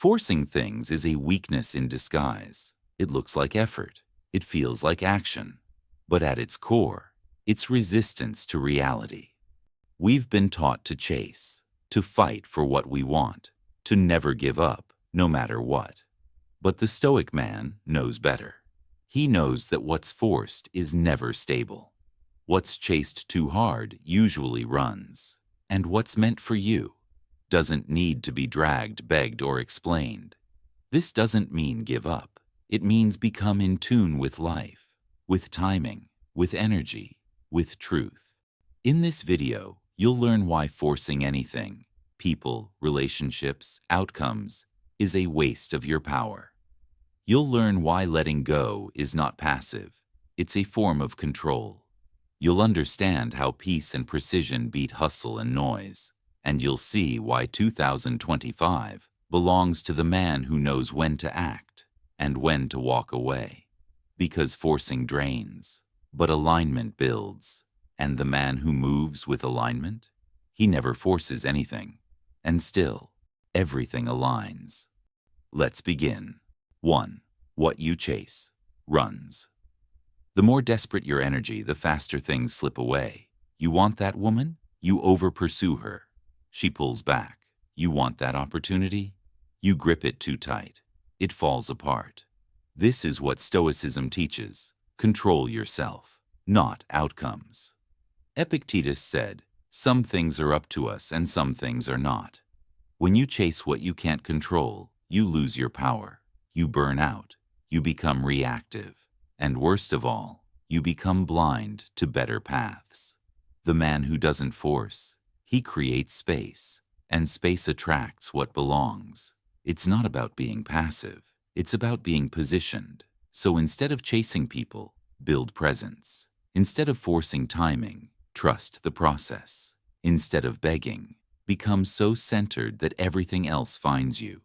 Forcing things is a weakness in disguise. It looks like effort. It feels like action. But at its core, it's resistance to reality. We've been taught to chase, to fight for what we want, to never give up, no matter what. But the Stoic man knows better. He knows that what's forced is never stable. What's chased too hard usually runs. And what's meant for you doesn't need to be dragged, begged, or explained. This doesn't mean give up. It means become in tune with life, with timing, with energy, with truth. In this video, you'll learn why forcing anything, people, relationships, outcomes, is a waste of your power. You'll learn why letting go is not passive. It's a form of control. You'll understand how peace and precision beat hustle and noise. And you'll see why 2025 belongs to the man who knows when to act and when to walk away. Because forcing drains, but alignment builds. And the man who moves with alignment, he never forces anything. And still, everything aligns. Let's begin. 1. What you chase runs. The more desperate your energy, the faster things slip away. You want that woman? You over-pursue her. She pulls back. You want that opportunity? You grip it too tight. It falls apart. This is what Stoicism teaches. Control yourself, not outcomes. Epictetus said, "Some things are up to us and some things are not." When you chase what you can't control, you lose your power. You burn out. You become reactive. And worst of all, you become blind to better paths. The man who doesn't force, he creates space, and space attracts what belongs. It's not about being passive. It's about being positioned. So instead of chasing people, build presence. Instead of forcing timing, trust the process. Instead of begging, become so centered that everything else finds you.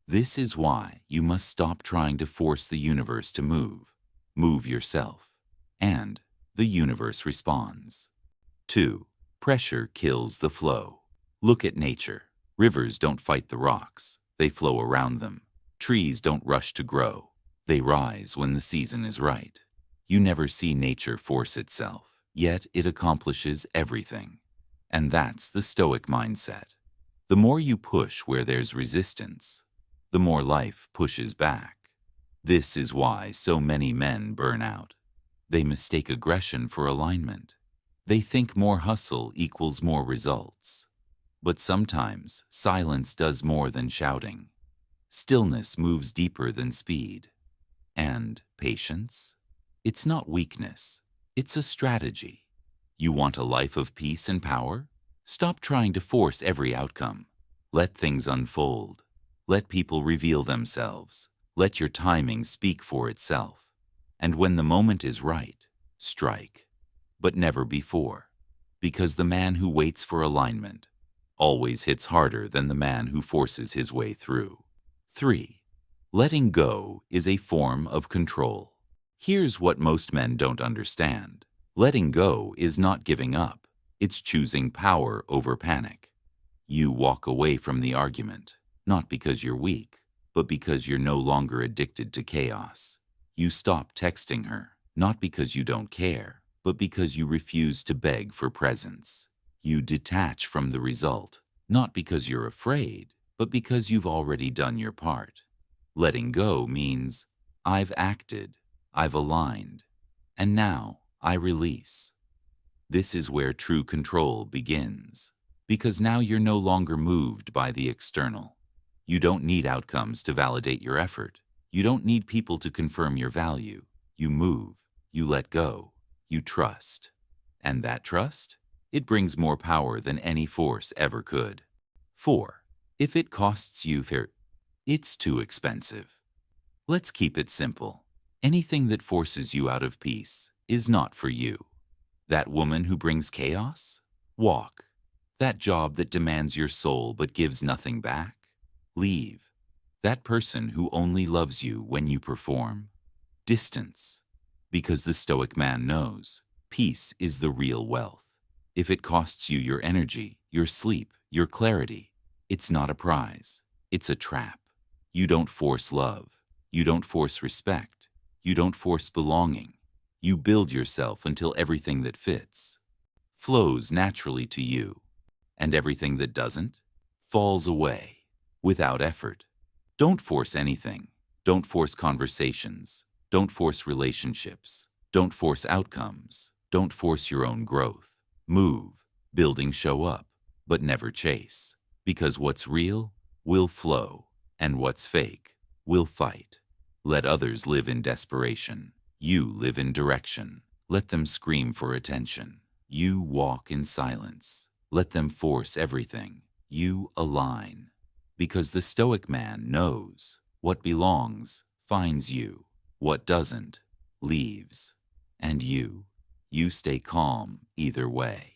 This is why you must stop trying to force the universe to move. Move yourself, and the universe responds. 2. Pressure kills the flow. Look at nature. Rivers don't fight the rocks. They flow around them. Trees don't rush to grow. They rise when the season is right. You never see nature force itself, yet it accomplishes everything. And that's the Stoic mindset. The more you push where there's resistance, the more life pushes back. This is why so many men burn out. They mistake aggression for alignment. They think more hustle equals more results. But sometimes silence does more than shouting. Stillness moves deeper than speed. And patience? It's not weakness. It's a strategy. You want a life of peace and power? Stop trying to force every outcome. Let things unfold. Let people reveal themselves. Let your timing speak for itself. And when the moment is right, strike. But never before. Because the man who waits for alignment always hits harder than the man who forces his way through. 3. Letting go is a form of control. Here's what most men don't understand. Letting go is not giving up. It's choosing power over panic. You walk away from the argument, not because you're weak, but because you're no longer addicted to chaos. You stop texting her, not because you don't care, but because you refuse to beg for presence. You detach from the result, not because you're afraid, but because you've already done your part. Letting go means, I've acted, I've aligned, and now I release. This is where true control begins, because now you're no longer moved by the external. You don't need outcomes to validate your effort. You don't need people to confirm your value. You move, you let go. You trust. And that trust? It brings more power than any force ever could. 4. If it costs you fair, it's too expensive. Let's keep it simple. Anything that forces you out of peace is not for you. That woman who brings chaos? Walk. That job that demands your soul but gives nothing back? Leave. That person who only loves you when you perform? Distance. Because the Stoic man knows, peace is the real wealth. If it costs you your energy, your sleep, your clarity, it's not a prize, it's a trap. You don't force love. You don't force respect. You don't force belonging. You build yourself until everything that fits flows naturally to you, and everything that doesn't falls away without effort. Don't force anything. Don't force conversations. Don't force relationships. Don't force outcomes. Don't force your own growth. Move, building show up, but never chase. Because what's real will flow, and what's fake will fight. Let others live in desperation. You live in direction. Let them scream for attention. You walk in silence. Let them force everything. You align. Because the Stoic man knows what belongs finds you. What doesn't leaves. And you stay calm either way.